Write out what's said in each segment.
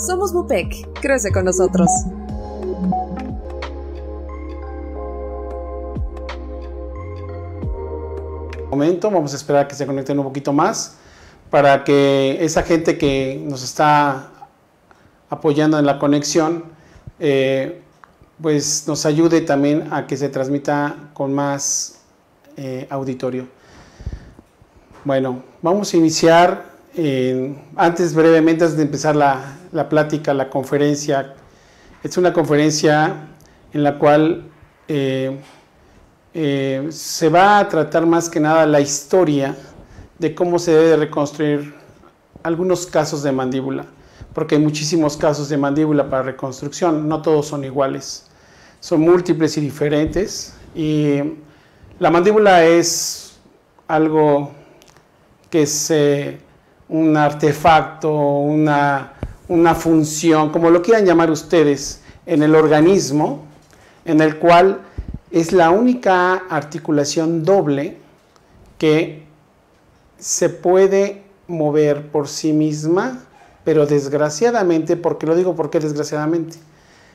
Somos MUPEC. Crece con nosotros. Vamos a esperar que se conecten un poquito más para que esa gente que nos está apoyando en la conexión pues nos ayude también a que se transmita con más auditorio. Bueno, vamos a iniciar brevemente antes de empezar la plática, la conferencia. Es una conferencia en la cual se va a tratar más que nada la historia de cómo se debe reconstruir algunos casos de mandíbula, porque hay muchísimos casos de mandíbula para reconstrucción, no todos son iguales, son múltiples y diferentes, y la mandíbula es algo que es un artefacto, una función, como lo quieran llamar ustedes, en el organismo, en el cual es la única articulación doble que se puede mover por sí misma, pero desgraciadamente, porque desgraciadamente,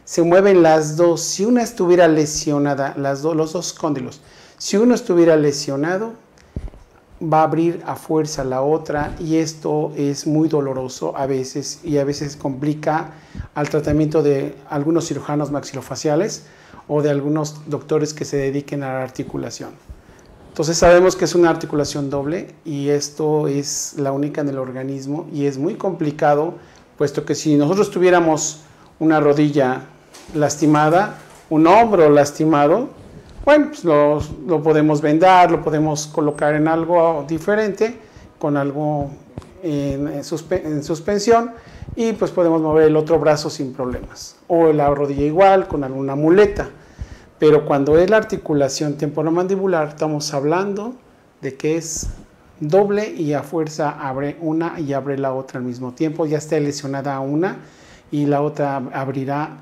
se mueven las dos. Si una estuviera lesionada, los dos cóndilos, si uno estuviera lesionado, va a abrir a fuerza la otra, y esto es muy doloroso a veces, y a veces complica al tratamiento de algunos cirujanos maxilofaciales o de algunos doctores que se dediquen a la articulación. Entonces sabemos que es una articulación doble, y esto es la única en el organismo, y es muy complicado, puesto que si nosotros tuviéramos una rodilla lastimada, un hombro lastimado, bueno, pues lo podemos vendar, lo podemos colocar en algo diferente, con algo en suspensión, y pues podemos mover el otro brazo sin problemas, o la rodilla igual, con alguna muleta. Pero cuando es la articulación temporomandibular, estamos hablando de que es doble, y a fuerza abre una y abre la otra al mismo tiempo. Ya está lesionada una, y la otra abrirá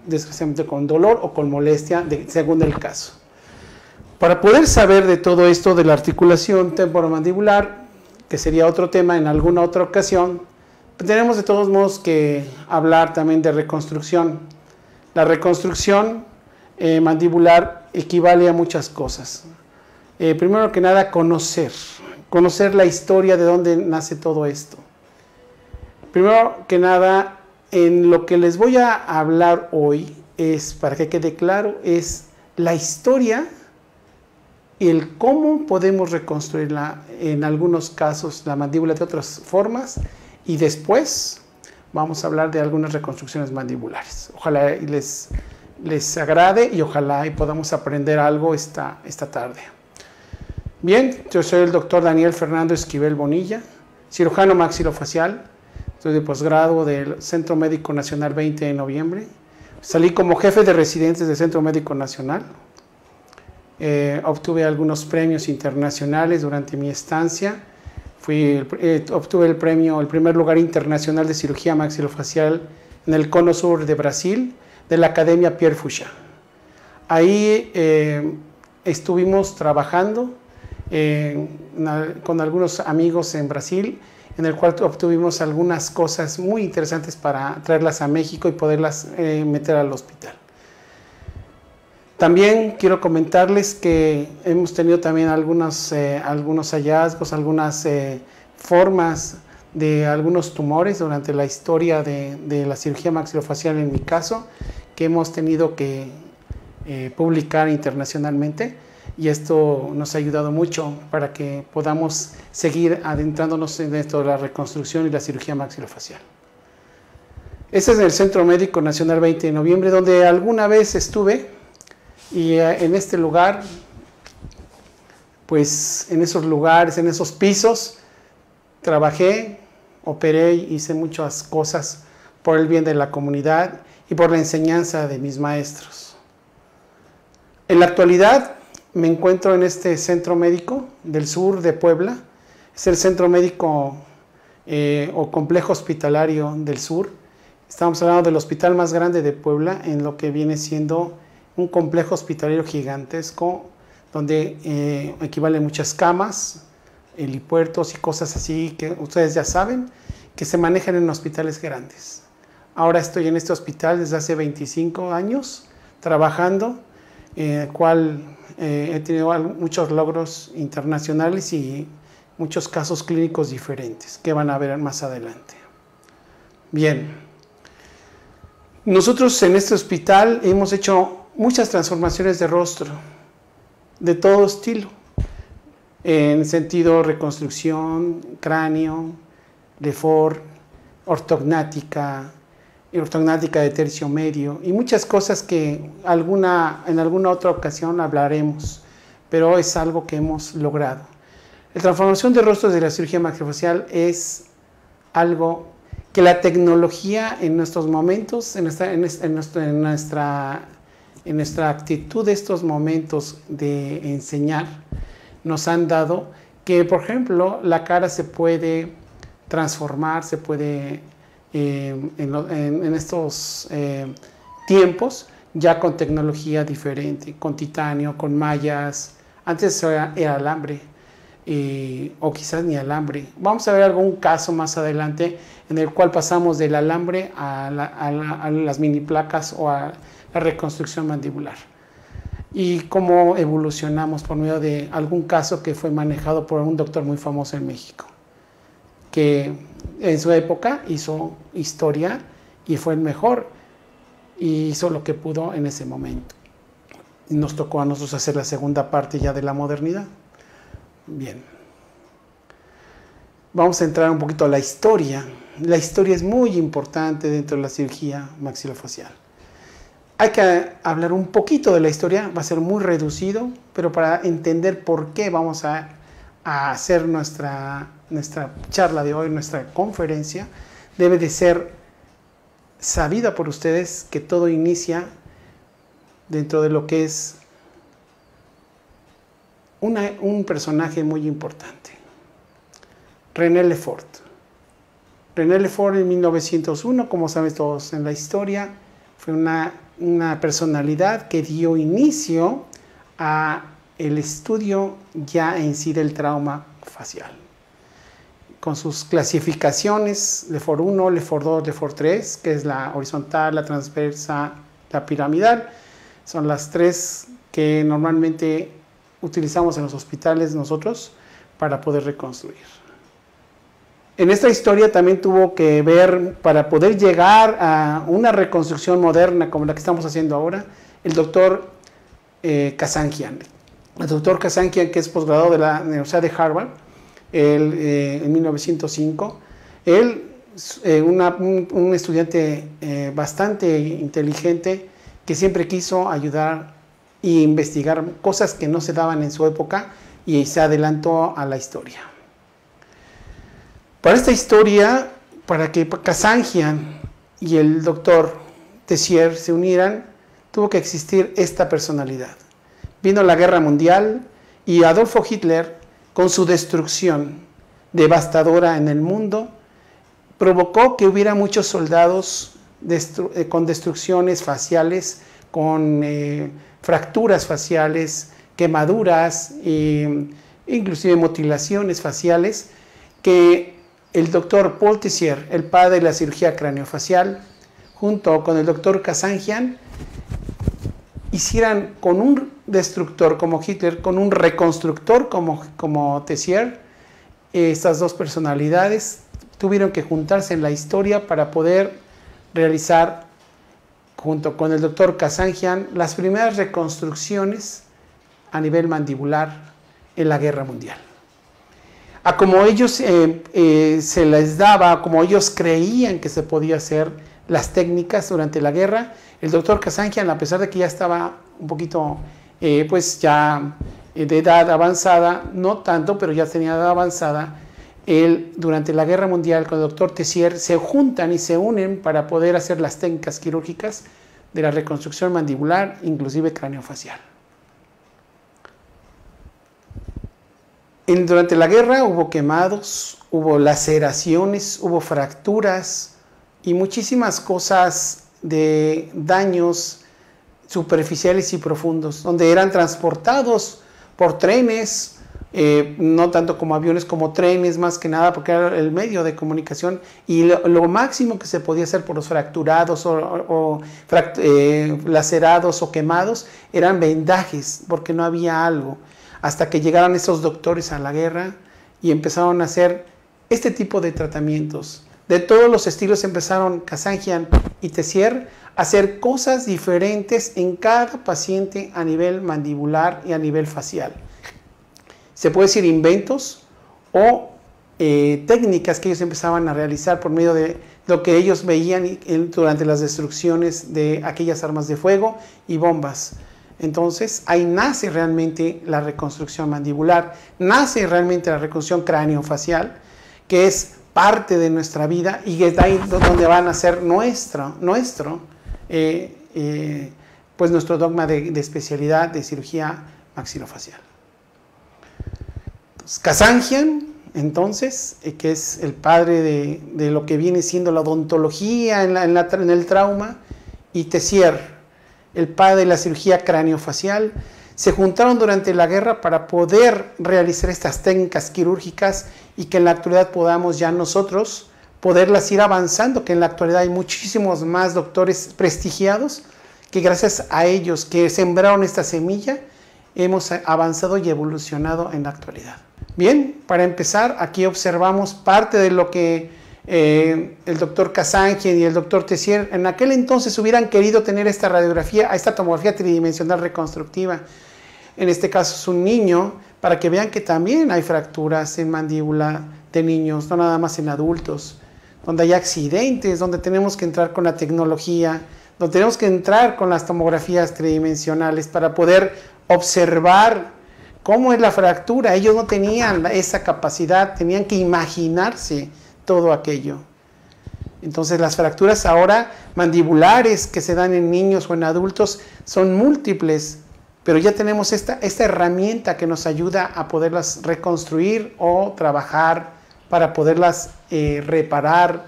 desgraciadamente con dolor o con molestia, según el caso. Para poder saber de todo esto de la articulación temporomandibular, que sería otro tema en alguna otra ocasión, tenemos de todos modos que hablar también de reconstrucción. La reconstrucción mandibular equivale a muchas cosas. Primero que nada, conocer la historia de dónde nace todo esto. Primero que nada, en lo que les voy a hablar hoy, para que quede claro, es la historia y el cómo podemos reconstruirla, en algunos casos la mandíbula de otras formas, y después vamos a hablar de algunas reconstrucciones mandibulares. Ojalá les agrade, y ojalá podamos aprender algo esta tarde. Bien, yo soy el doctor Daniel Fernando Esquivel Bonilla, cirujano maxilofacial. Estoy de posgrado del Centro Médico Nacional 20 de noviembre. Salí como jefe de residentes del Centro Médico Nacional. Obtuve algunos premios internacionales durante mi estancia. Obtuve el primer lugar internacional de cirugía maxilofacial en el Cono Sur de Brasil, de la Academia Pierre Fauchat. Ahí estuvimos trabajando con algunos amigos en Brasil, en el cual obtuvimos algunas cosas muy interesantes para traerlas a México y poderlas meter al hospital. También quiero comentarles que hemos tenido también algunos hallazgos, algunas formas de algunos tumores durante la historia de la cirugía maxilofacial, en mi caso, que hemos tenido que publicar internacionalmente. Y esto nos ha ayudado mucho para que podamos seguir adentrándonos en esto de la reconstrucción y la cirugía maxilofacial. Este es el Centro Médico Nacional 20 de noviembre, donde alguna vez estuve, y en este lugar, pues en esos lugares, en esos pisos, trabajé, operé, hice muchas cosas por el bien de la comunidad y por la enseñanza de mis maestros. En la actualidad, me encuentro en este centro médico del sur de Puebla. Es el centro médico o complejo hospitalario del sur. Estamos hablando del hospital más grande de Puebla, en lo que viene siendo un complejo hospitalario gigantesco, donde equivalen muchas camas, helipuertos y cosas así que ustedes ya saben, que se manejan en hospitales grandes. Ahora estoy en este hospital desde hace 25 años trabajando, cual he tenido muchos logros internacionales y muchos casos clínicos diferentes que van a ver más adelante. Bien, nosotros en este hospital hemos hecho muchas transformaciones de rostro, de todo estilo, en sentido reconstrucción, cráneo, LEFOR, ortognática de tercio medio y muchas cosas que en alguna otra ocasión hablaremos, pero es algo que hemos logrado. La transformación de rostros de la cirugía maxilofacial es algo que la tecnología en nuestros momentos, en nuestra actitud de estos momentos de enseñar, nos han dado que, por ejemplo, la cara se puede transformar, se puede en estos tiempos ya con tecnología diferente, con titanio, con mallas. Antes era alambre o quizás ni alambre. Vamos a ver algún caso más adelante en el cual pasamos del alambre a las mini placas o a la reconstrucción mandibular. Y cómo evolucionamos por medio de algún caso que fue manejado por un doctor muy famoso en México, que en su época hizo historia y fue el mejor y hizo lo que pudo en ese momento. Y nos tocó a nosotros hacer la segunda parte ya de la modernidad. Bien. Vamos a entrar un poquito a la historia. La historia es muy importante dentro de la cirugía maxilofacial. Hay que hablar un poquito de la historia, va a ser muy reducido, pero para entender por qué vamos a hacer nuestra charla de hoy, nuestra conferencia, debe de ser sabida por ustedes que todo inicia dentro de lo que es un personaje muy importante, René Lefort. René Lefort en 1901, como saben todos en la historia, fue una personalidad que dio inicio a el estudio ya en sí del trauma facial, con sus clasificaciones, Lefort 1, Lefort 2, Lefort 3, que es la horizontal, la transversa, la piramidal. Son las tres que normalmente utilizamos en los hospitales nosotros para poder reconstruir. En esta historia también tuvo que ver, para poder llegar a una reconstrucción moderna como la que estamos haciendo ahora, el doctor Kazanjian. El doctor Kazanjian, que es posgrado de la Universidad de Harvard, en 1905, él, un estudiante bastante inteligente que siempre quiso ayudar e investigar cosas que no se daban en su época y se adelantó a la historia. Para esta historia, para que Kazanjian y el doctor Tessier se unieran, tuvo que existir esta personalidad. Vino la Guerra Mundial y Adolfo Hitler, con su destrucción devastadora en el mundo, provocó que hubiera muchos soldados con destrucciones faciales, con fracturas faciales, quemaduras, inclusive mutilaciones faciales, que el doctor Paul Tessier, el padre de la cirugía craneofacial, junto con el doctor Kazanjian, hicieran con un destructor como Hitler, con un reconstructor como Tessier. Estas dos personalidades tuvieron que juntarse en la historia para poder realizar, junto con el doctor Kazanjian, las primeras reconstrucciones a nivel mandibular en la Guerra Mundial. A como ellos se les daba, como ellos creían que se podía hacer las técnicas durante la guerra, el doctor Kazanjian, a pesar de que ya estaba un poquito, pues ya de edad avanzada, no tanto, pero ya tenía edad avanzada, él durante la Guerra Mundial con el doctor Tessier se juntan y se unen para poder hacer las técnicas quirúrgicas de la reconstrucción mandibular, inclusive craneofacial. Durante la guerra hubo quemados, hubo laceraciones, hubo fracturas y muchísimas cosas de daños superficiales y profundos, donde eran transportados por trenes no tanto como aviones, como trenes, más que nada, porque era el medio de comunicación, y lo máximo que se podía hacer por los fracturados lacerados o quemados eran vendajes, porque no había algo, hasta que llegaron esos doctores a la guerra y empezaron a hacer este tipo de tratamientos. De todos los estilos empezaron Kazanjian y Tessier a hacer cosas diferentes en cada paciente a nivel mandibular y a nivel facial. Se puede decir inventos o técnicas que ellos empezaban a realizar por medio de lo que ellos veían durante las destrucciones de aquellas armas de fuego y bombas. Entonces ahí nace realmente la reconstrucción mandibular, nace realmente la reconstrucción craneofacial, que es parte de nuestra vida y es ahí donde van a ser nuestro dogma de especialidad de cirugía maxilofacial. Kazanjian, entonces, que es el padre de lo que viene siendo la odontología en el trauma, y Tessier, el padre de la cirugía craneofacial, se juntaron durante la guerra para poder realizar estas técnicas quirúrgicas y que en la actualidad podamos ya nosotros poderlas ir avanzando, que en la actualidad hay muchísimos más doctores prestigiados que gracias a ellos que sembraron esta semilla hemos avanzado y evolucionado en la actualidad. Bien, para empezar, aquí observamos parte de lo que el doctor Kazanjian y el doctor Tessier en aquel entonces hubieran querido tener esta radiografía, esta tomografía tridimensional reconstructiva. En este caso es un niño, para que vean que también hay fracturas en mandíbula de niños, no nada más en adultos, donde hay accidentes, donde tenemos que entrar con la tecnología, donde tenemos que entrar con las tomografías tridimensionales para poder observar cómo es la fractura. Ellos no tenían esa capacidad, tenían que imaginarse todo aquello. Entonces las fracturas ahora mandibulares que se dan en niños o en adultos son múltiples, pero ya tenemos esta herramienta que nos ayuda a poderlas reconstruir o trabajar para poderlas reparar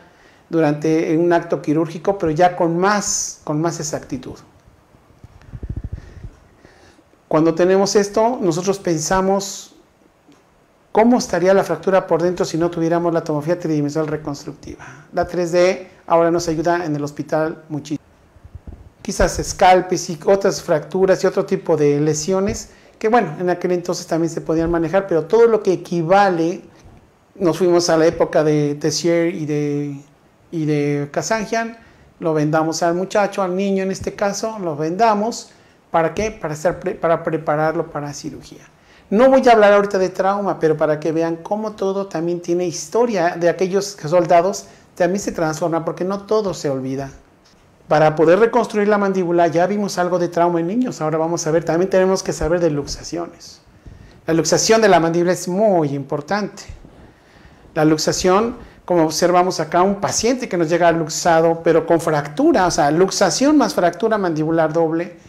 durante un acto quirúrgico, pero ya con más exactitud. Cuando tenemos esto, nosotros pensamos cómo estaría la fractura por dentro si no tuviéramos la tomografía tridimensional reconstructiva. La 3D ahora nos ayuda en el hospital muchísimo. Quizás escalpes y otras fracturas y otro tipo de lesiones que, bueno, en aquel entonces también se podían manejar, pero todo lo que equivale, nos fuimos a la época de Tessier y de Kazanjian, lo vendamos al muchacho, al niño en este caso, lo vendamos. ¿Para qué? Para prepararlo para cirugía. No voy a hablar ahorita de trauma, pero para que vean cómo todo también tiene historia de aquellos soldados, también se transforma, porque no todo se olvida. Para poder reconstruir la mandíbula ya vimos algo de trauma en niños, ahora vamos a ver, también tenemos que saber de luxaciones. La luxación de la mandíbula es muy importante. La luxación, como observamos acá, un paciente que nos llega luxado, pero con fractura, o sea, luxación más fractura mandibular doble.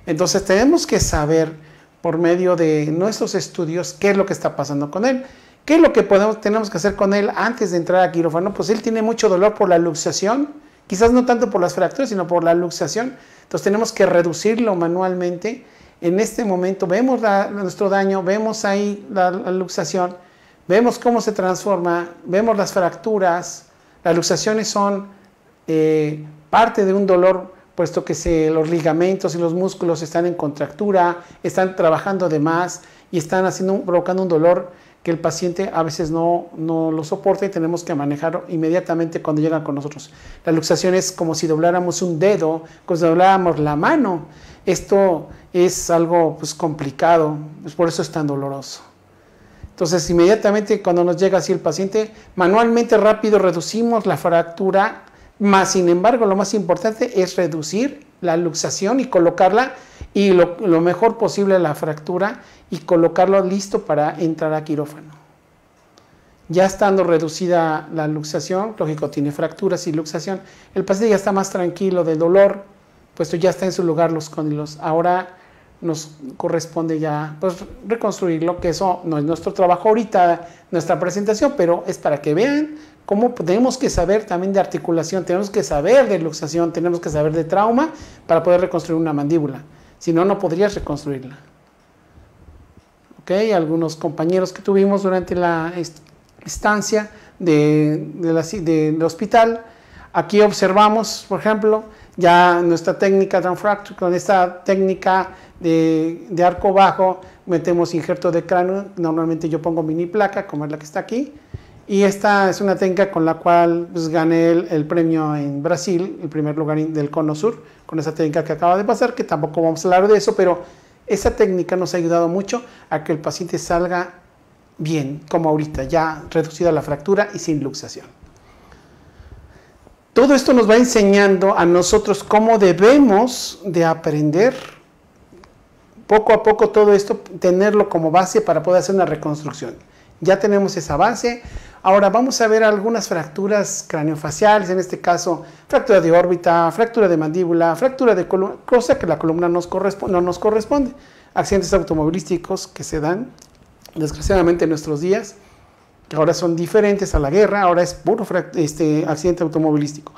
Entonces tenemos que saber por medio de nuestros estudios qué es lo que está pasando con él. ¿Qué es lo que tenemos que hacer con él antes de entrar a quirófano? Pues él tiene mucho dolor por la luxación, quizás no tanto por las fracturas, sino por la luxación. Entonces tenemos que reducirlo manualmente. En este momento vemos nuestro daño, vemos ahí la luxación, vemos cómo se transforma, vemos las fracturas. Las luxaciones son parte de un dolor, puesto que los ligamentos y los músculos están en contractura, están trabajando de más y están provocando un dolor que el paciente a veces no lo soporta y tenemos que manejarlo inmediatamente cuando llegan con nosotros. La luxación es como si dobláramos un dedo, como si dobláramos la mano. Esto es algo complicado, pues por eso es tan doloroso. Entonces inmediatamente cuando nos llega así el paciente, manualmente rápido reducimos la fractura. Más, sin embargo, lo más importante es reducir la luxación y colocarla, y lo mejor posible la fractura, y colocarlo listo para entrar a quirófano. Ya estando reducida la luxación, lógico, tiene fracturas y luxación, el paciente ya está más tranquilo del dolor, puesto ya está en su lugar los cóndilos. Ahora nos corresponde ya reconstruirlo, que eso no es nuestro trabajo ahorita, nuestra presentación, pero es para que vean cómo tenemos que saber también de articulación, tenemos que saber de luxación, tenemos que saber de trauma para poder reconstruir una mandíbula. Si no, no podrías reconstruirla. ¿Ok? ¿ok? Algunos compañeros que tuvimos durante la estancia del hospital. Aquí observamos, por ejemplo, ya nuestra técnica Transfracture, con esta técnica de arco bajo, metemos injerto de cráneo. Normalmente yo pongo mini placa, como es la que está aquí. Y esta es una técnica con la cual pues, gané el premio en Brasil, el primer lugar del Cono Sur, con esa técnica que acaba de pasar, que tampoco vamos a hablar de eso, pero esa técnica nos ha ayudado mucho a que el paciente salga bien, como ahorita, ya reducida la fractura y sin luxación. Todo esto nos va enseñando a nosotros cómo debemos de aprender poco a poco todo esto, tenerlo como base para poder hacer una reconstrucción. Ya tenemos esa base. Ahora vamos a ver algunas fracturas craneofaciales, en este caso fractura de órbita, fractura de mandíbula, fractura de columna, cosa que la columna no nos corresponde. Accidentes automovilísticos que se dan desgraciadamente en nuestros días, que ahora son diferentes a la guerra, ahora es puro accidente automovilístico.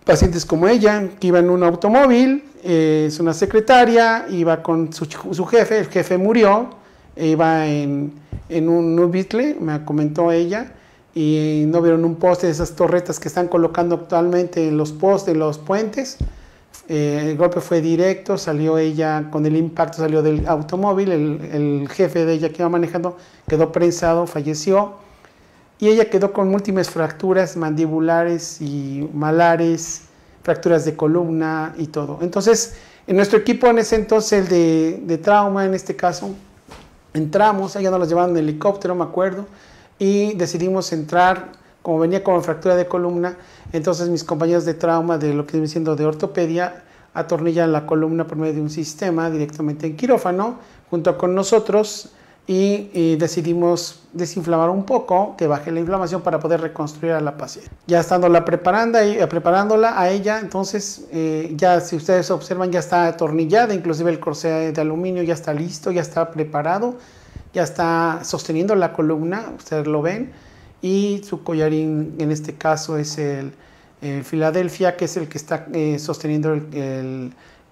Pacientes como ella, que iba en un automóvil, es una secretaria, iba con su jefe, el jefe murió, iba en un Beetle, me comentó ella, y no vieron un poste de esas torretas que están colocando actualmente en los postes, en los puentes. El golpe fue directo, salió ella con el impacto, salió del automóvil, el jefe de ella que iba manejando quedó prensado, falleció, y ella quedó con múltiples fracturas mandibulares y malares, fracturas de columna y todo. Entonces, en nuestro equipo en ese entonces, el de trauma, en este caso, entramos, ella nos la llevaron en helicóptero, me acuerdo, y decidimos entrar, como venía con fractura de columna. Entonces mis compañeros de trauma, de lo que viene siendo de ortopedia, atornillan la columna por medio de un sistema directamente en quirófano, junto con nosotros, y decidimos desinflamar un poco, que baje la inflamación para poder reconstruir a la paciente. Ya estándola preparándola a ella, entonces ya si ustedes observan ya está atornillada, inclusive el corsé de aluminio ya está listo, ya está preparado, ya está sosteniendo la columna, ustedes lo ven, y su collarín en este caso es el Philadelphia, que es el que está sosteniendo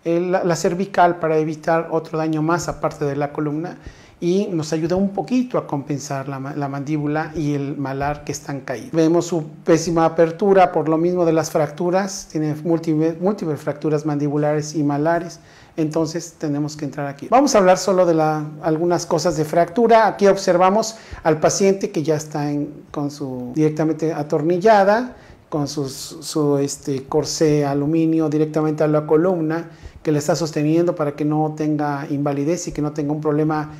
la cervical para evitar otro daño más aparte de la columna, y nos ayuda un poquito a compensar la mandíbula y el malar que están caídos. Vemos su pésima apertura por lo mismo de las fracturas, tiene múltiples fracturas mandibulares y malares, entonces tenemos que entrar aquí. Vamos a hablar solo de algunas cosas de fractura. Aquí observamos al paciente que ya está directamente atornillada, con su corsé aluminio directamente a la columna, que le está sosteniendo para que no tenga invalidez y que no tenga un problema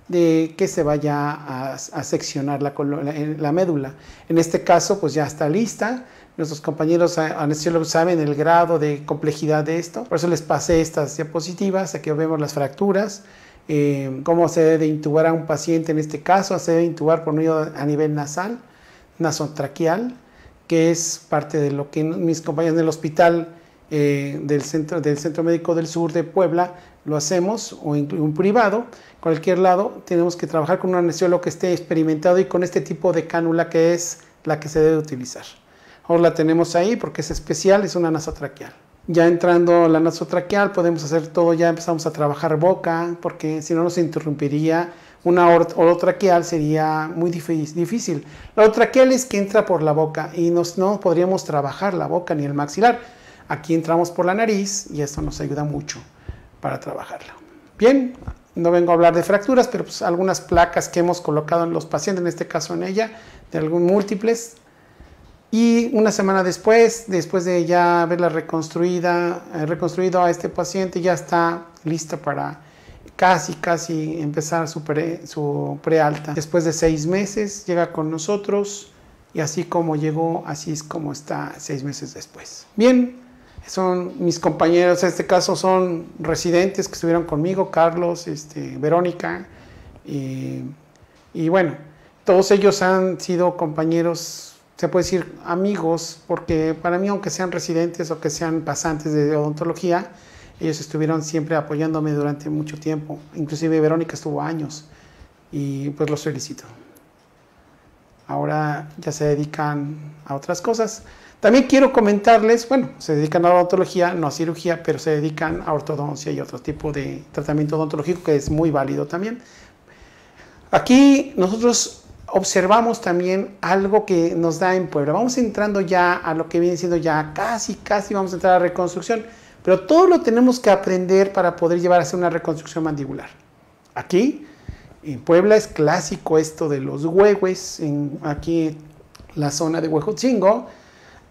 de que se vaya a seccionar la médula. En este caso, pues ya está lista. Nuestros compañeros anestesiólogos saben el grado de complejidad de esto. Por eso les pasé estas diapositivas. Aquí vemos las fracturas, cómo se debe intubar a un paciente en este caso. Se debe intubar por medio a nivel nasal, nasotraqueal, que es parte de lo que mis compañeros del hospital del Centro Médico del Sur de Puebla lo hacemos, o en un privado, cualquier lado. Tenemos que trabajar con un anestesiólogo que esté experimentado y con este tipo de cánula, que es la que se debe utilizar. Ahora la tenemos ahí porque es especial, es una nasotraqueal. Ya entrando la nasotraqueal podemos hacer todo, ya empezamos a trabajar boca, porque si no nos interrumpiría. Una orotraqueal sería muy difícil. La orotraqueal es que entra por la boca y no podríamos trabajar la boca ni el maxilar. Aquí entramos por la nariz y esto nos ayuda mucho para trabajarla. Bien, no vengo a hablar de fracturas, pero pues algunas placas que hemos colocado en los pacientes, en este caso en ella, de múltiples. Y una semana después de ya haberla reconstruido a este paciente, ya está lista para casi empezar su prealta. Después de 6 meses llega con nosotros, y así como llegó, así es como está 6 meses después. Bien, son mis compañeros, en este caso son residentes que estuvieron conmigo, Carlos, Verónica, y bueno, todos ellos han sido compañeros, se puede decir amigos, porque para mí, aunque sean residentes o que sean pasantes de odontología, ellos estuvieron siempre apoyándome durante mucho tiempo. Inclusive Verónica estuvo años, y pues los felicito. Ahora ya se dedican a otras cosas. También quiero comentarles, bueno, se dedican a odontología, no a cirugía, pero se dedican a ortodoncia y otro tipo de tratamiento odontológico que es muy válido también. Aquí nosotros observamos también algo que nos da en Puebla. Vamos entrando ya a lo que viene siendo ya casi vamos a entrar a la reconstrucción, pero todo lo tenemos que aprender para poder llevar a hacer una reconstrucción mandibular. Aquí en Puebla es clásico esto de los huehues, aquí la zona de Huejotzingo,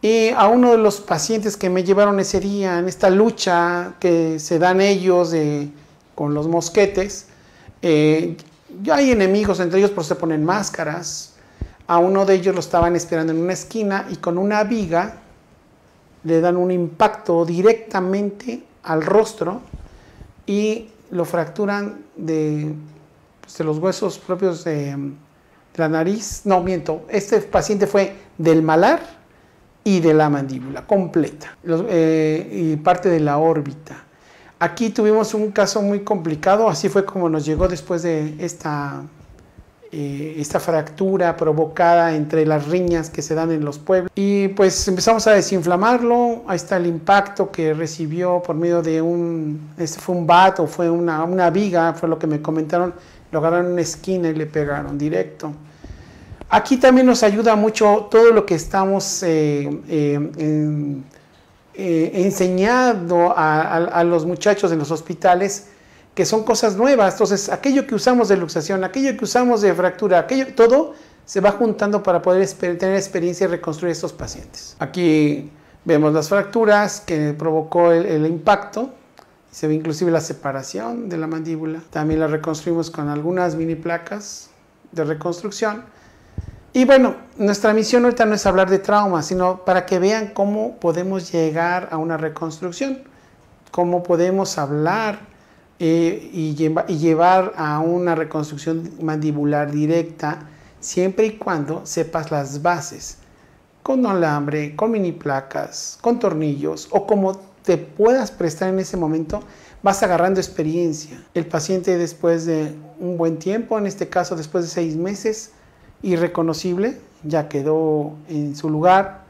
y a uno de los pacientes que me llevaron ese día en esta lucha que se dan ellos con los mosquetes, ya hay enemigos entre ellos, por eso se ponen máscaras. A uno de ellos lo estaban esperando en una esquina y con una viga le dan un impacto directamente al rostro y lo fracturan de los huesos propios de la nariz. No, miento, este paciente fue del malar y de la mandíbula completa y parte de la órbita. Aquí tuvimos un caso muy complicado, así fue como nos llegó después de esta fractura provocada entre las riñas que se dan en los pueblos. Y pues empezamos a desinflamarlo, ahí está el impacto que recibió por medio de fue un bat o fue una viga, fue lo que me comentaron, lo agarraron en una esquina y le pegaron directo. Aquí también nos ayuda mucho todo lo que estamos enseñando a los muchachos en los hospitales, que son cosas nuevas. Entonces, aquello que usamos de luxación, aquello que usamos de fractura, todo se va juntando para poder tener experiencia y reconstruir estos pacientes. Aquí vemos las fracturas que provocó el impacto. Se ve inclusive la separación de la mandíbula. También la reconstruimos con algunas mini placas de reconstrucción. Y bueno, nuestra misión ahorita no es hablar de trauma, sino para que vean cómo podemos llegar a una reconstrucción, cómo podemos hablar y llevar a una reconstrucción mandibular directa, siempre y cuando sepas las bases, con alambre, con mini placas, con tornillos o como te puedas prestar en ese momento. Vas agarrando experiencia. El paciente, después de un buen tiempo, en este caso después de 6 meses, irreconocible, ya quedó en su lugar,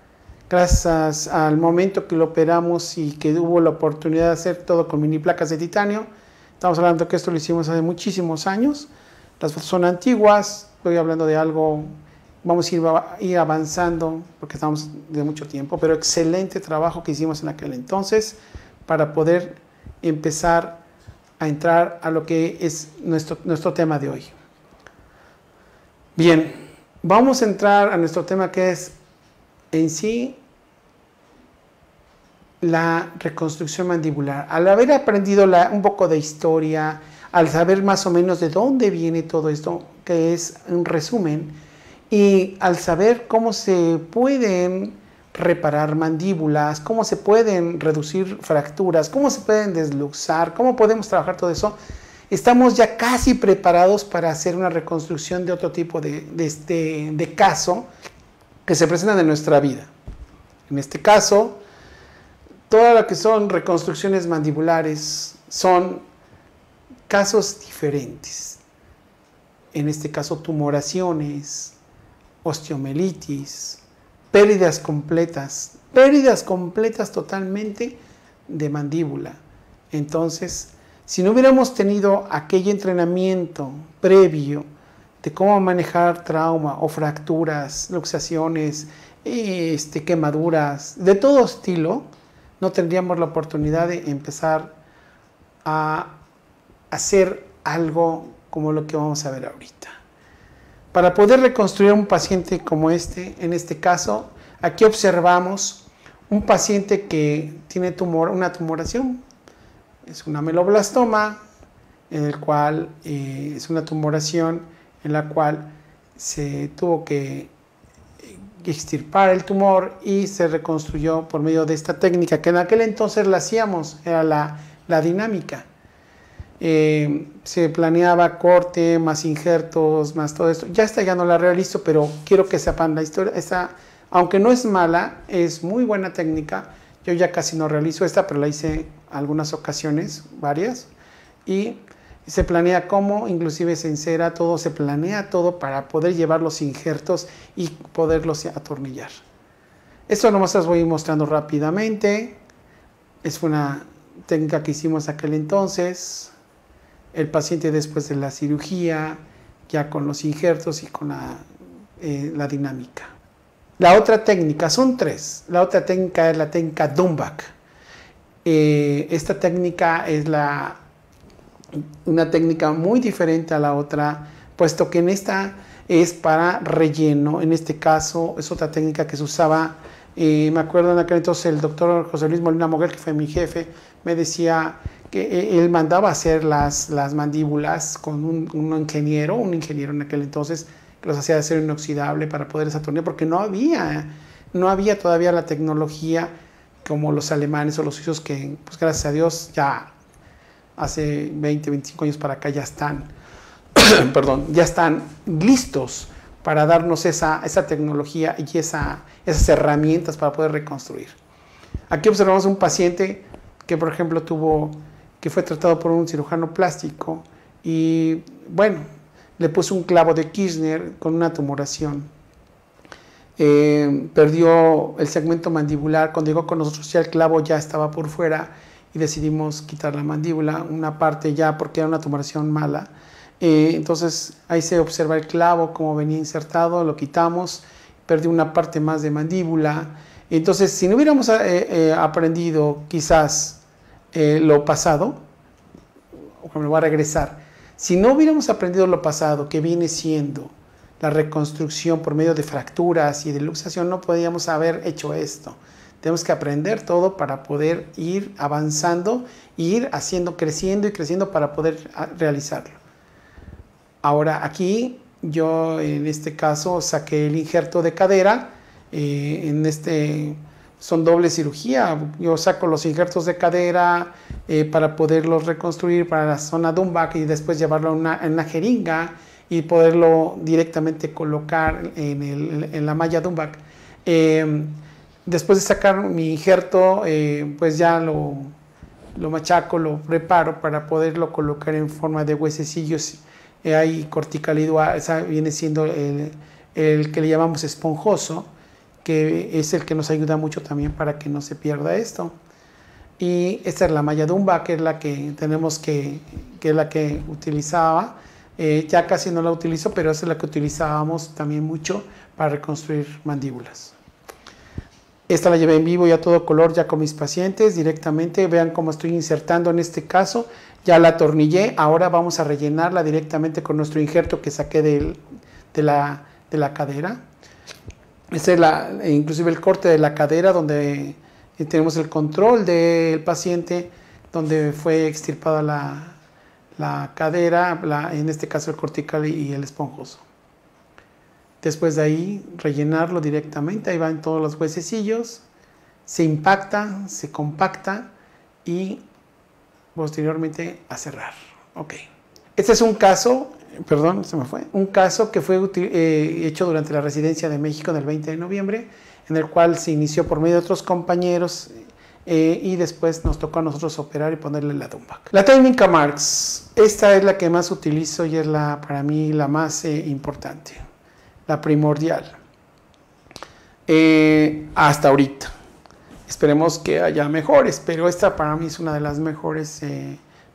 gracias al momento que lo operamos y que hubo la oportunidad de hacer todo con mini placas de titanio. Estamos hablando que esto lo hicimos hace muchísimos años, las fotos son antiguas, estoy hablando de algo, vamos a ir avanzando porque estamos de mucho tiempo, pero excelente trabajo que hicimos en aquel entonces para poder empezar a entrar a lo que es nuestro tema de hoy. Bien, vamos a entrar a nuestro tema, que es en sí la reconstrucción mandibular. Al haber aprendido un poco de historia, al saber más o menos de dónde viene todo esto, que es un resumen, y al saber cómo se pueden reparar mandíbulas, cómo se pueden reducir fracturas, cómo se pueden desluxar, cómo podemos trabajar todo eso, estamos ya casi preparados para hacer una reconstrucción de otro tipo de caso que se presentan en nuestra vida. En este caso, todas las que son reconstrucciones mandibulares son casos diferentes. En este caso, tumoraciones, osteomelitis, pérdidas completas totalmente de mandíbula. Entonces, si no hubiéramos tenido aquel entrenamiento previo de cómo manejar trauma o fracturas, luxaciones, quemaduras, de todo estilo, no tendríamos la oportunidad de empezar a hacer algo como lo que vamos a ver ahorita. Para poder reconstruir a un paciente como en este caso, aquí observamos un paciente que tiene una tumoración. Es un ameloblastoma, en el cual es una tumoración en la cual se tuvo que extirpar el tumor y se reconstruyó por medio de esta técnica que en aquel entonces la hacíamos, era la dinámica. Se planeaba corte, más injertos, más todo esto. Ya no la realizo, pero quiero que sepan la historia. Aunque no es mala, es muy buena técnica. Yo ya casi no realizo esta, pero la hice algunas ocasiones, varias. Y se planea cómo, inclusive se encera todo, se planea todo para poder llevar los injertos y poderlos atornillar. Esto nomás las voy mostrando rápidamente. Es una técnica que hicimos aquel entonces. El paciente después de la cirugía, ya con los injertos y con la dinámica. La otra técnica, son tres. La otra técnica es la técnica Dumbach. Esta técnica es una técnica muy diferente a la otra, puesto que en esta es para relleno. En este caso es otra técnica que se usaba. Me acuerdo en aquel entonces el doctor José Luis Molina Moguel, que fue mi jefe, me decía que él mandaba hacer las mandíbulas con un ingeniero en aquel entonces, que los hacía de acero inoxidable para poder atornillar, porque no había todavía la tecnología como los alemanes o los suizos, que pues gracias a Dios ya hace 20, 25 años para acá ya están, ya están listos para darnos esa tecnología y esas herramientas para poder reconstruir. Aquí observamos un paciente que, por ejemplo, que fue tratado por un cirujano plástico y, bueno, le puso un clavo de Kirchner con una tumoración. Perdió el segmento mandibular. Cuando llegó con nosotros ya el clavo ya estaba por fuera y decidimos quitar la mandíbula, una parte ya porque era una tumoración mala. Entonces ahí se observa el clavo como venía insertado, lo quitamos, perdió una parte más de mandíbula. Entonces, si no hubiéramos aprendido quizás lo pasado, me voy a regresar, si no hubiéramos aprendido lo pasado, que viene siendo la reconstrucción por medio de fracturas y de luxación, no podíamos haber hecho esto. Tenemos que aprender todo para poder ir avanzando, ir creciendo y creciendo para poder realizarlo. Ahora aquí yo en este caso saqué el injerto de cadera, son doble cirugía. Yo saco los injertos de cadera para poderlos reconstruir para la zona Dumbach y después llevarlo en una jeringa y poderlo directamente colocar en la malla Dumbach. Después de sacar mi injerto, pues ya lo machaco, lo preparo para poderlo colocar en forma de huesecillos. Hay corticalidoa, esa viene siendo el que le llamamos esponjoso, que es el que nos ayuda mucho también para que no se pierda esto. Y esta es la malla Dumbach, que es la que tenemos que es la que utilizaba. Ya casi no la utilizo, pero esa es la que utilizábamos también mucho para reconstruir mandíbulas. Esta la llevé en vivo y a todo color ya con mis pacientes directamente. Vean cómo estoy insertando en este caso. Ya la atornillé. Ahora vamos a rellenarla directamente con nuestro injerto que saqué de la cadera. Este es inclusive el corte de la cadera, donde tenemos el control del paciente, donde fue extirpada la cadera, en este caso el cortical y el esponjoso. Después de ahí rellenarlo directamente, ahí van todos los huesecillos, se impacta, se compacta y posteriormente a cerrar. Ok. Este es un caso, perdón, se me fue, un caso que fue hecho durante la residencia de México del 20 de noviembre, en el cual se inició por medio de otros compañeros y después nos tocó a nosotros operar y ponerle la Dumbach. La técnica Marx, esta es la que más utilizo y es para mí la más importante, la primordial, hasta ahorita. Esperemos que haya mejores, pero esta para mí es una de las mejores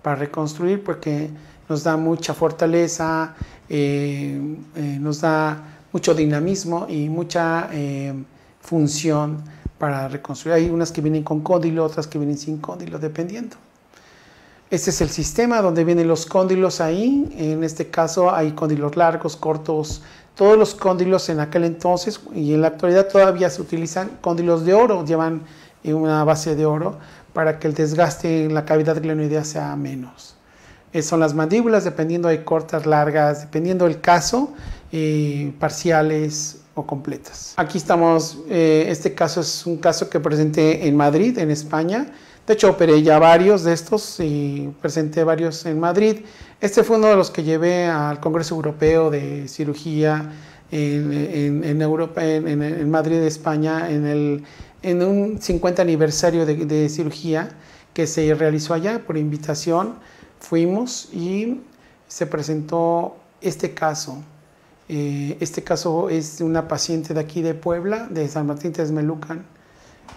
para reconstruir, porque nos da mucha fortaleza, nos da mucho dinamismo y mucha función para reconstruir. Hay unas que vienen con cóndilo, otras que vienen sin cóndilo, dependiendo. Este es el sistema donde vienen los cóndilos ahí. En este caso hay cóndilos largos, cortos. Todos los cóndilos en aquel entonces y en la actualidad todavía se utilizan cóndilos de oro, llevan una base de oro para que el desgaste en la cavidad glenoidea sea menos. Son las mandíbulas, dependiendo hay cortas, largas, dependiendo del caso, parciales o completas. Aquí estamos, este caso es un caso que presenté en Madrid, en España. De hecho, operé ya varios de estos y presenté varios en Madrid. Este fue uno de los que llevé al Congreso Europeo de Cirugía en Europa, en Madrid, España, en un 50 aniversario de cirugía que se realizó allá por invitación. Fuimos y se presentó este caso. Este caso es de una paciente de aquí de Puebla, de San Martín Texmelucan,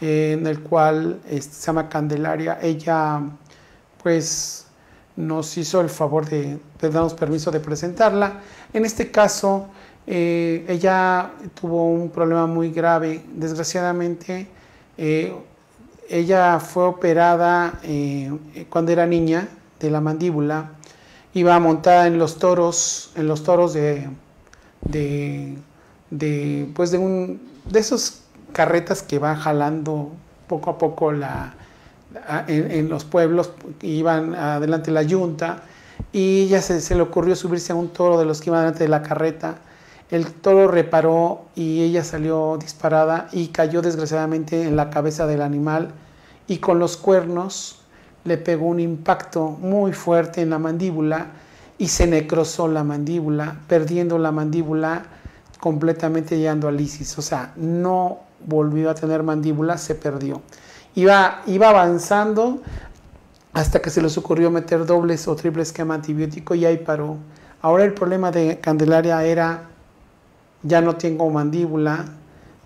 en el cual se llama Candelaria. Ella pues nos hizo el favor de darnos permiso de presentarla. En este caso, ella tuvo un problema muy grave. Desgraciadamente, ella fue operada cuando era niña de la mandíbula. Iba montada en los toros de esos carretas que van jalando poco a poco en los pueblos, iban adelante la yunta, y ella se le ocurrió subirse a un toro de los que iban delante de la carreta. El toro reparó y ella salió disparada y cayó desgraciadamente en la cabeza del animal, y con los cuernos le pegó un impacto muy fuerte en la mandíbula y se necrosó la mandíbula, perdiendo la mandíbula completamente, llegando a lisis. O sea, no volvió a tener mandíbula, se perdió. Iba avanzando hasta que se les ocurrió meter dobles o triple esquema antibiótico y ahí paró. Ahora el problema de Candelaria era, ya no tengo mandíbula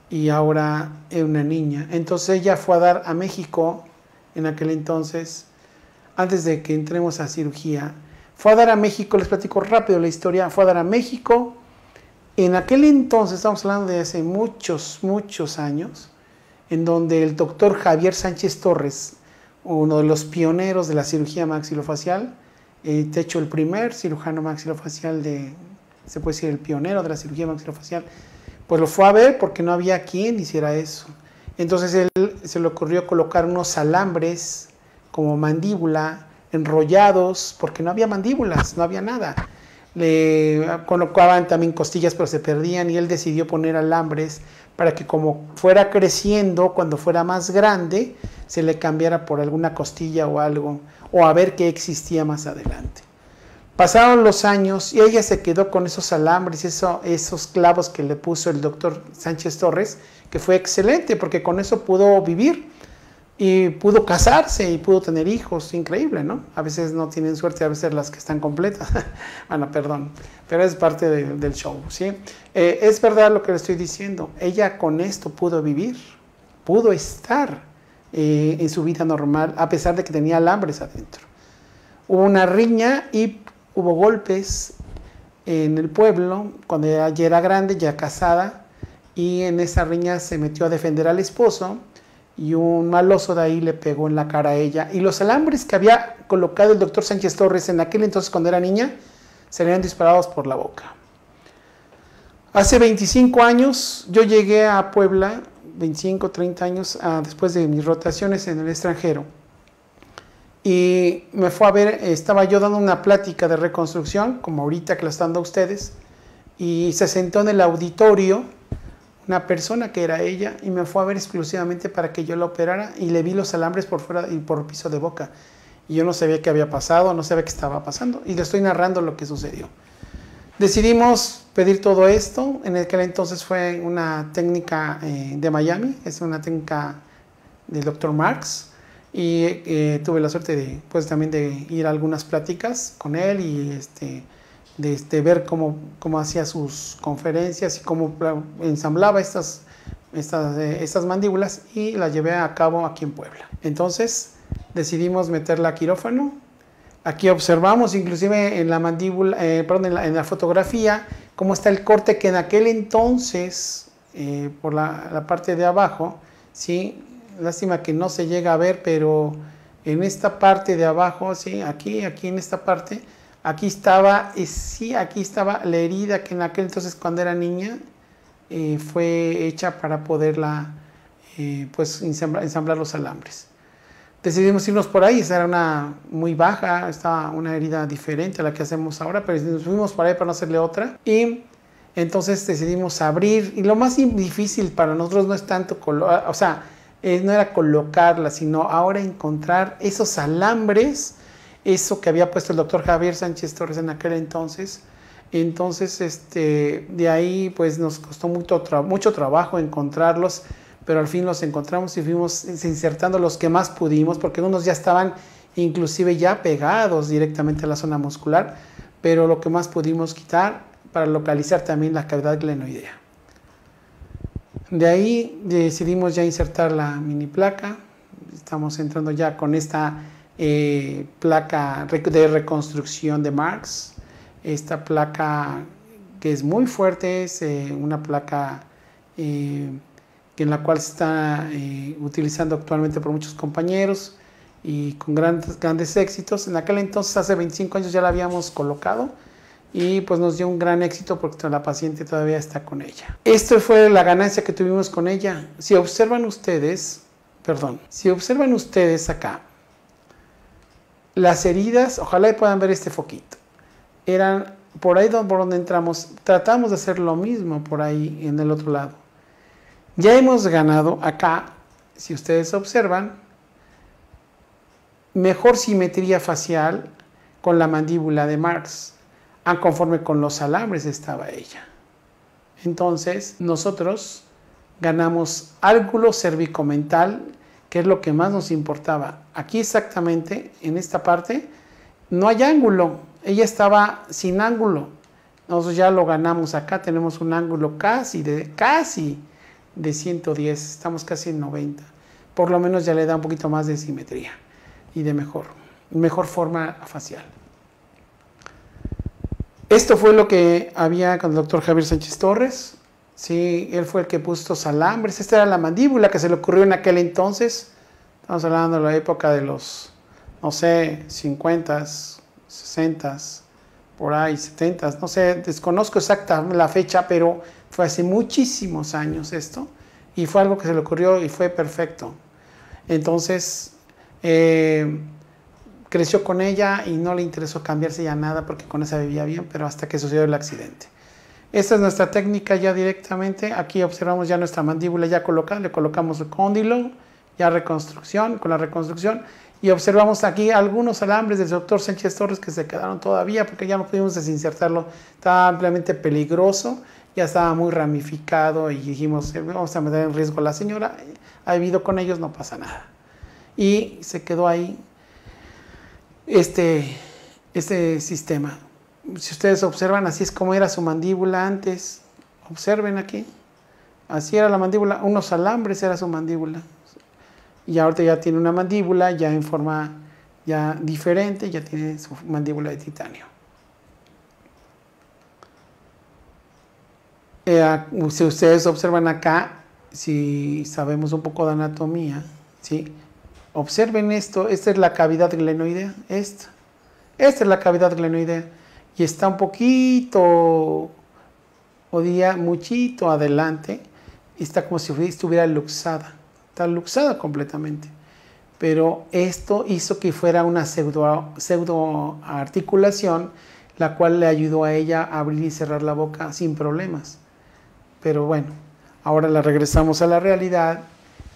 y ahora es una niña. Entonces ella fue a dar a México en aquel entonces, antes de que entremos a cirugía. Fue a dar a México, les platico rápido la historia, fue a dar a México. En aquel entonces, estamos hablando de hace muchos años, en donde el doctor Javier Sánchez Torres, uno de los pioneros de la cirugía maxilofacial, de hecho el primer cirujano maxilofacial se puede decir el pionero de la cirugía maxilofacial, pues lo fue a ver porque no había quien hiciera eso. Entonces él se le ocurrió colocar unos alambres como mandíbula, enrollados, porque no había mandíbulas, no había nada. Le colocaban también costillas, pero se perdían, y él decidió poner alambres para que, como fuera creciendo, cuando fuera más grande, se le cambiara por alguna costilla o algo, o a ver qué existía más adelante. Pasaron los años y ella se quedó con esos alambres, esos clavos que le puso el doctor Sánchez Torres, que fue excelente porque con eso pudo vivir y pudo casarse y pudo tener hijos. Increíble, ¿no? A veces no tienen suerte, a veces las que están completas. Bueno, perdón, pero es parte del show, ¿sí? Es verdad lo que le estoy diciendo. Ella con esto pudo vivir, pudo estar en su vida normal, a pesar de que tenía alambres adentro. Hubo una riña y hubo golpes en el pueblo, cuando ella ya era grande, ya casada, y en esa riña se metió a defender al esposo, y un maloso de ahí le pegó en la cara a ella, y los alambres que había colocado el doctor Sánchez Torres en aquel entonces cuando era niña, salieron disparados por la boca. Hace 25 años yo llegué a Puebla, 25, 30 años después de mis rotaciones en el extranjero, y me fue a ver. Estaba yo dando una plática de reconstrucción, como ahorita que la están dando ustedes, y se sentó en el auditorio una persona que era ella, y me fue a ver exclusivamente para que yo la operara, y le vi los alambres por fuera y por el piso de boca, y yo no sabía qué había pasado, no sabía qué estaba pasando, y le estoy narrando lo que sucedió. Decidimos pedir todo esto. En aquel entonces fue una técnica de Miami, es una técnica del Dr. Marks, y tuve la suerte también de ir a algunas pláticas con él y de ver cómo hacía sus conferencias y cómo ensamblaba estas mandíbulas, y las llevé a cabo aquí en Puebla. Entonces decidimos meterla a quirófano. Aquí observamos inclusive en la mandíbula, en la fotografía, cómo está el corte que en aquel entonces, por la parte de abajo, ¿sí? Lástima que no se llega a ver, pero en esta parte de abajo, ¿sí? Aquí en esta parte, aquí estaba la herida que en aquel entonces, cuando era niña, fue hecha para poderla ensamblar los alambres. Decidimos irnos por ahí. Esa era una muy baja, estaba una herida diferente a la que hacemos ahora, pero nos fuimos por ahí para no hacerle otra, y entonces decidimos abrir. Y lo más difícil para nosotros no es tanto no era colocarla, sino ahora encontrar esos alambres, eso que había puesto el doctor Javier Sánchez Torres en aquel entonces. Entonces de ahí pues nos costó mucho trabajo encontrarlos, pero al fin los encontramos y fuimos insertando los que más pudimos, porque unos ya estaban inclusive ya pegados directamente a la zona muscular, pero lo que más pudimos quitar para localizar también la cavidad glenoidea. De ahí decidimos ya insertar la mini placa. Estamos entrando ya con esta placa de reconstrucción de Marx. Esta placa que es muy fuerte, es una placa en la cual se está utilizando actualmente por muchos compañeros y con grandes éxitos. En aquel entonces, hace 25 años, ya la habíamos colocado y pues nos dio un gran éxito porque la paciente todavía está con ella. Esto fue la ganancia que tuvimos con ella. Si observan ustedes acá, las heridas, ojalá puedan ver este foquito, eran por ahí por donde entramos. Tratamos de hacer lo mismo por ahí en el otro lado. Ya hemos ganado acá, si ustedes observan, mejor simetría facial con la mandíbula de Marx, conforme con los alambres estaba ella. Entonces nosotros ganamos ángulo cervicomental, que es lo que más nos importaba. Aquí exactamente, en esta parte, no hay ángulo. Ella estaba sin ángulo. Nosotros ya lo ganamos acá. Tenemos un ángulo casi de 110. Estamos casi en 90. Por lo menos ya le da un poquito más de simetría y de mejor forma facial. Esto fue lo que había con el doctor Javier Sánchez Torres. Sí, él fue el que puso estos alambres. Esta era la mandíbula que se le ocurrió en aquel entonces. Estamos hablando de la época de los, no sé, 50, 60, por ahí, 70, no sé, desconozco exactamente la fecha, pero fue hace muchísimos años esto. Y fue algo que se le ocurrió y fue perfecto. Entonces, creció con ella y no le interesó cambiarse ya nada porque con esa vivía bien, pero hasta que sucedió el accidente. Esta es nuestra técnica ya directamente. Aquí observamos ya nuestra mandíbula ya colocada, le colocamos el cóndilo, ya con la reconstrucción, y observamos aquí algunos alambres del doctor Sánchez Torres que se quedaron todavía porque ya no pudimos desinsertarlo, estaba ampliamente peligroso, ya estaba muy ramificado y dijimos, vamos a meter en riesgo a la señora, ha vivido con ellos, no pasa nada. Y se quedó ahí este sistema. Si ustedes observan, así es como era su mandíbula antes. Observen aquí. Así era la mandíbula. Unos alambres era su mandíbula. Y ahorita ya tiene una mandíbula ya en forma ya diferente. Ya tiene su mandíbula de titanio. Si ustedes observan acá, si sabemos un poco de anatomía, ¿sí? Observen esto. Esta es la cavidad glenoidea. Esta es la cavidad glenoidea. Y está un poquito, o diría muchito adelante, y está como si estuviera luxada, está luxada completamente. Pero esto hizo que fuera una pseudo articulación, la cual le ayudó a ella a abrir y cerrar la boca sin problemas. Pero bueno, ahora la regresamos a la realidad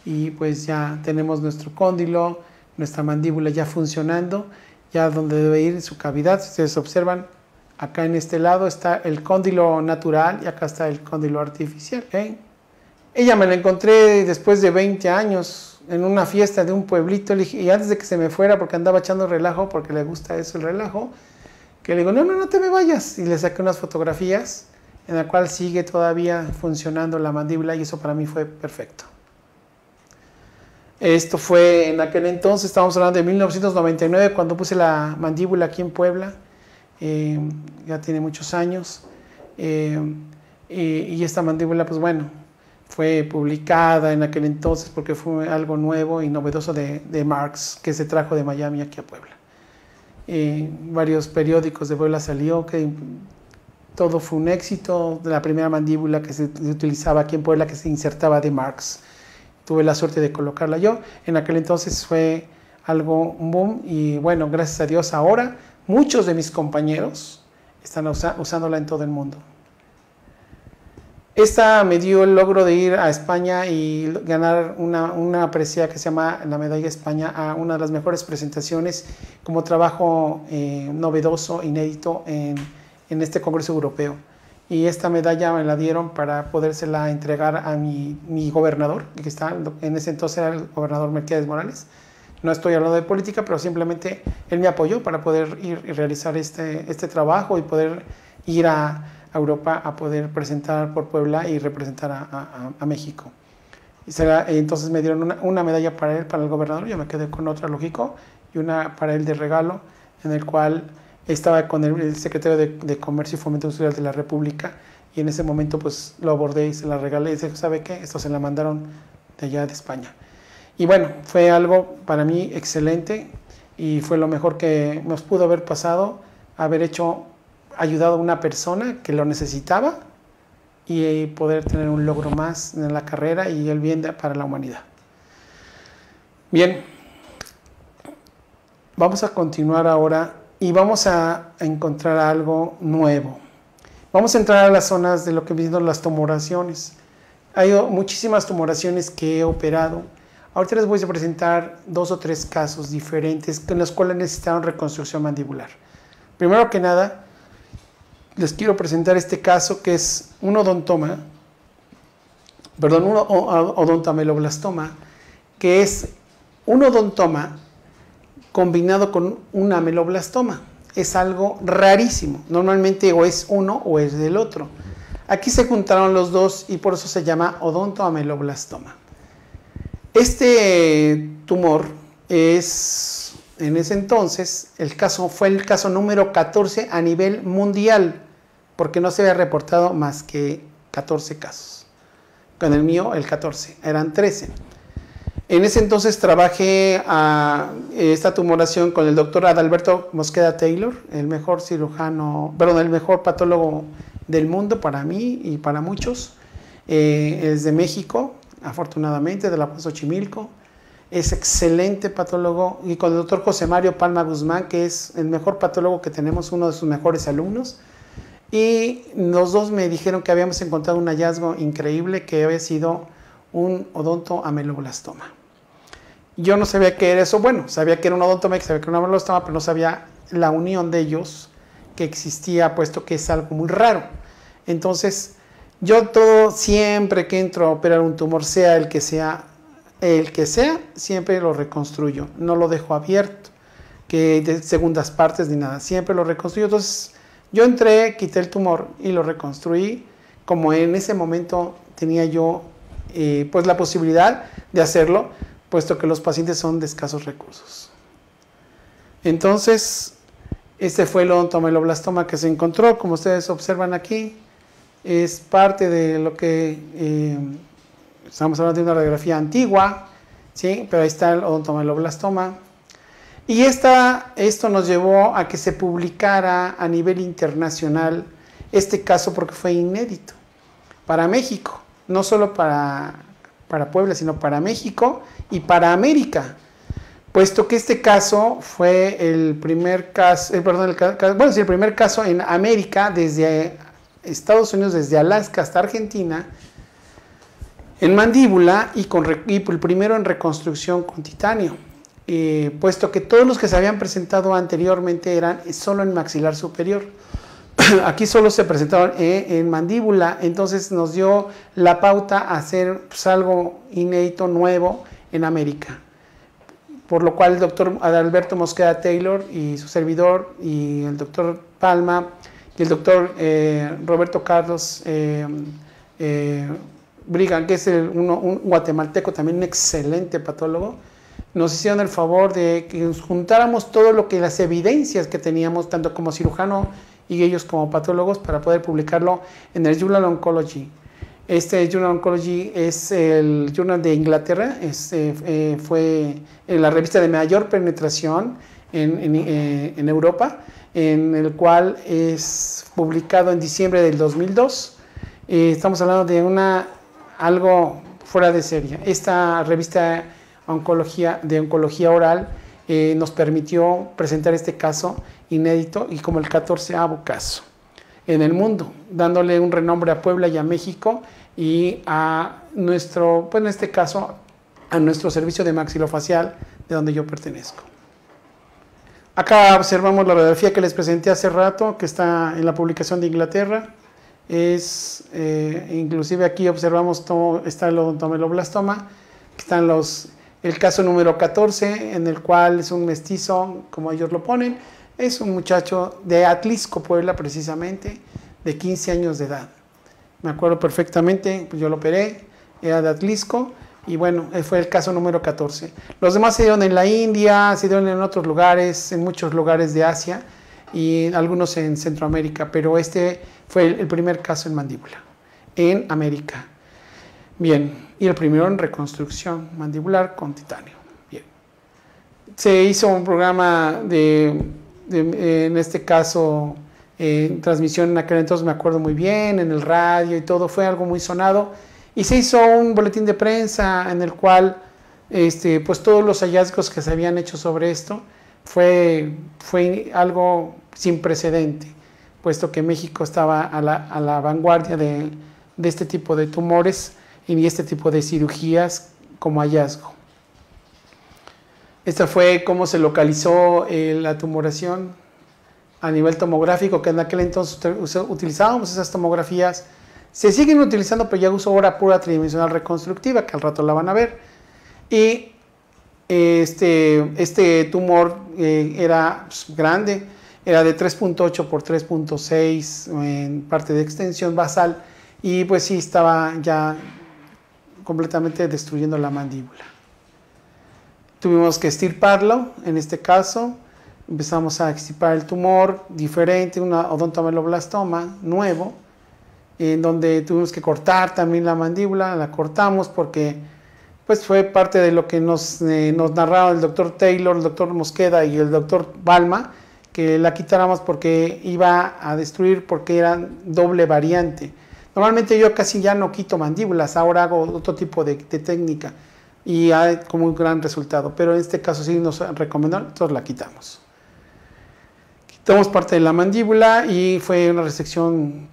y pues ya tenemos nuestro cóndilo, nuestra mandíbula ya funcionando, ya donde debe ir su cavidad. Si ustedes observan, acá en este lado está el cóndilo natural y acá está el cóndilo artificial. Ella me la encontré después de 20 años en una fiesta de un pueblito, y antes de que se me fuera, porque andaba echando relajo, porque le gusta eso, el relajo, que le digo, no te me vayas, y le saqué unas fotografías en la cual sigue todavía funcionando la mandíbula, y eso para mí fue perfecto. Esto fue en aquel entonces, estamos hablando de 1999, cuando puse la mandíbula aquí en Puebla. Ya tiene muchos años, y esta mandíbula, pues bueno, fue publicada en aquel entonces porque fue algo nuevo y novedoso de Marx, que se trajo de Miami aquí a Puebla. Varios periódicos de Puebla salió, que todo fue un éxito, de la primera mandíbula que se utilizaba aquí en Puebla, que se insertaba de Marx. Tuve la suerte de colocarla yo. En aquel entonces fue algo, un boom, y bueno, gracias a Dios ahora muchos de mis compañeros están usándola en todo el mundo. Esta me dio el logro de ir a España y ganar una presea que se llama la Medalla España, a una de las mejores presentaciones como trabajo novedoso, inédito en este Congreso Europeo. Y esta medalla me la dieron para podérsela entregar a mi gobernador, que está, en ese entonces era el gobernador Melquiades Morales. No estoy hablando de política, pero simplemente él me apoyó para poder ir y realizar este trabajo y poder ir a Europa a poder presentar por Puebla y representar a México. Entonces me dieron una medalla para él, para el gobernador, yo me quedé con otra, lógico, y una para él de regalo, en el cual estaba con el secretario de Comercio y Fomento Industrial de la República, y en ese momento pues lo abordé y se la regalé y dije, ¿sabe qué? Esto se la mandaron de allá de España. Y bueno, fue algo para mí excelente y fue lo mejor que nos pudo haber pasado, haber ayudado a una persona que lo necesitaba y poder tener un logro más en la carrera y el bien para la humanidad. Bien, vamos a continuar ahora y vamos a encontrar algo nuevo. Vamos a entrar a las zonas de lo que vienen las tumoraciones. Hay muchísimas tumoraciones que he operado. Ahorita les voy a presentar 2 o 3 casos diferentes en los cuales necesitaron reconstrucción mandibular. Primero que nada, les quiero presentar este caso que es un odontoameloblastoma, que es un odontoma combinado con un ameloblastoma. Es algo rarísimo. Normalmente o es uno o es del otro. Aquí se juntaron los dos y por eso se llama odontoameloblastoma. Este tumor es, en ese entonces, fue el caso número 14 a nivel mundial, porque no se había reportado más que 14 casos. Con el mío, el 14, eran 13. En ese entonces trabajé esta tumoración con el doctor Adalberto Mosqueda Taylor, el mejor el mejor patólogo del mundo para mí y para muchos. Es de México, afortunadamente, de la Xochimilco. Es excelente patólogo. Y con el doctor José Mario Palma Guzmán, que es el mejor patólogo que tenemos, uno de sus mejores alumnos. Y los dos me dijeron que habíamos encontrado un hallazgo increíble, que había sido un odontoameloblastoma. Yo no sabía qué era eso. Bueno, sabía que era un odontoma, sabía que era un ameloblastoma, pero no sabía la unión de ellos que existía, puesto que es algo muy raro. Entonces, yo siempre que entro a operar un tumor, sea el que sea, siempre lo reconstruyo. No lo dejo abierto, que de segundas partes ni nada. Siempre lo reconstruyo. Entonces, yo entré, quité el tumor y lo reconstruí, como en ese momento tenía yo pues la posibilidad de hacerlo, puesto que los pacientes son de escasos recursos. Entonces, este fue el odontoameloblastoma que se encontró, como ustedes observan aquí. Es parte de lo que estamos hablando de una radiografía antigua, ¿sí? Pero ahí está el odontoameloblastoma. Y esto nos llevó a que se publicara a nivel internacional este caso, porque fue inédito para México, no solo para Puebla, sino para México y para América, puesto que este caso fue el primer caso, el primer caso en América, desde Estados Unidos, desde Alaska hasta Argentina, en mandíbula y el primero en reconstrucción con titanio, puesto que todos los que se habían presentado anteriormente eran solo en maxilar superior. Aquí solo se presentaron en mandíbula, entonces nos dio la pauta a hacer pues, algo inédito, nuevo en América. Por lo cual el doctor Adalberto Mosqueda Taylor y su servidor y el doctor Palma y el doctor Roberto Carlos Brigan, que es un guatemalteco, también un excelente patólogo, nos hicieron el favor de que nos juntáramos todo lo que las evidencias que teníamos, tanto como cirujano y ellos como patólogos, para poder publicarlo en el Journal Oncology. Este Journal Oncology es el Journal de Inglaterra, fue la revista de mayor penetración en Europa, en el cual es publicado en diciembre del 2002. Estamos hablando de algo fuera de serie. Esta revista de oncología oral nos permitió presentar este caso inédito y como el 14º caso en el mundo, dándole un renombre a Puebla y a México y a nuestro, pues en este caso, a nuestro servicio de maxilofacial de donde yo pertenezco. Acá observamos la radiografía que les presenté hace rato, que está en la publicación de Inglaterra. Inclusive aquí observamos está el odontoameloblastoma, que están el caso número 14, en el cual es un mestizo, como ellos lo ponen. Es un muchacho de Atlisco, Puebla, precisamente, de 15 años de edad. Me acuerdo perfectamente, pues yo lo operé, era de Atlisco, Y bueno, fue el caso número 14. Los demás se dieron en la India, se dieron en otros lugares, en muchos lugares de Asia y algunos en Centroamérica, pero este fue el primer caso en mandíbula en América. Bien, y el primero en reconstrucción mandibular con titanio. Bien. Se hizo un programa en este caso, transmisión en aquel entonces, me acuerdo muy bien, en el radio y todo, fue algo muy sonado. Y se hizo un boletín de prensa en el cual pues todos los hallazgos que se habían hecho sobre esto fue algo sin precedente, puesto que México estaba a la vanguardia de este tipo de tumores y este tipo de cirugías como hallazgo. Esta fue cómo se localizó la tumoración a nivel tomográfico, que en aquel entonces utilizábamos esas tomografías. Se siguen utilizando, pero ya uso ahora pura tridimensional reconstructiva, que al rato la van a ver. Y este tumor era grande, era de 3.8 por 3.6 en parte de extensión basal, y pues sí estaba ya completamente destruyendo la mandíbula. Tuvimos que extirparlo, en este caso. Empezamos a extirpar el tumor diferente, una odontoameloblastoma nuevo, en donde tuvimos que cortar también la mandíbula. La cortamos porque pues fue parte de lo que nos narraron el doctor Taylor, el doctor Mosqueda y el doctor Balma, que la quitáramos porque iba a destruir, porque era doble variante. Normalmente yo casi ya no quito mandíbulas, ahora hago otro tipo de técnica y hay como un gran resultado, pero en este caso sí nos recomendaron, entonces la quitamos. Quitamos parte de la mandíbula y fue una resección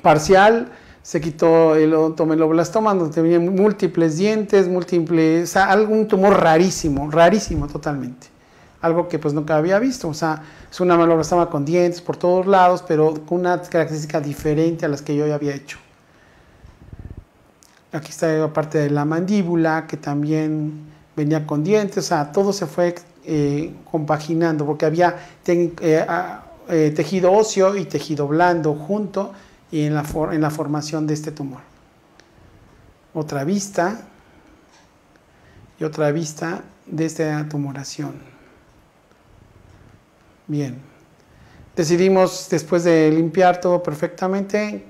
parcial. Se quitó el odontoameloblastoma, donde tenían múltiples dientes, o sea, algún tumor rarísimo, rarísimo totalmente. Algo que pues nunca había visto, o sea, es una ameloblastoma con dientes por todos lados, pero con una característica diferente a las que yo ya había hecho. Aquí está la parte de la mandíbula, que también venía con dientes, o sea, todo se fue compaginando, porque había tejido óseo y tejido blando junto, y en la formación de este tumor. Otra vista y otra vista de esta tumoración. Bien, decidimos, después de limpiar todo perfectamente,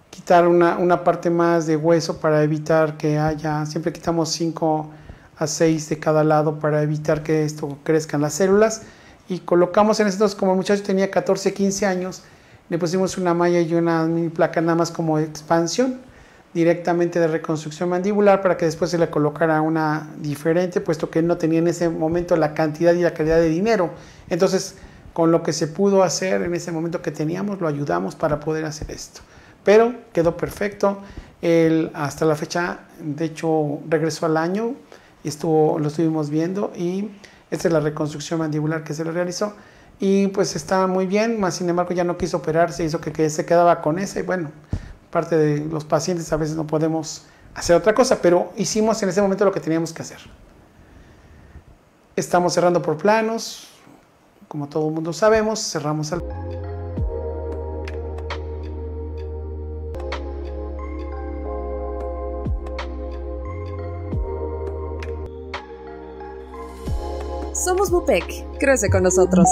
quitar una parte más de hueso para evitar que haya, siempre quitamos 5 a 6 de cada lado para evitar que esto crezcan las células, y colocamos en estos, como el muchacho tenía 14, 15 años, le pusimos una malla y una mini placa nada más como expansión directamente de reconstrucción mandibular, para que después se le colocara una diferente, puesto que él no tenía en ese momento la cantidad y la calidad de dinero. Entonces, con lo que se pudo hacer en ese momento que teníamos, lo ayudamos para poder hacer esto. Pero quedó perfecto. Él, hasta la fecha, de hecho, regresó al año, lo estuvimos viendo, y esta es la reconstrucción mandibular que se le realizó. Y pues está muy bien, más sin embargo ya no quiso operarse, hizo que se quedaba con esa, y bueno, parte de los pacientes a veces no podemos hacer otra cosa, pero hicimos en ese momento lo que teníamos que hacer. Estamos cerrando por planos, como todo el mundo sabemos, cerramos al... Somos Mupec, crece con nosotros.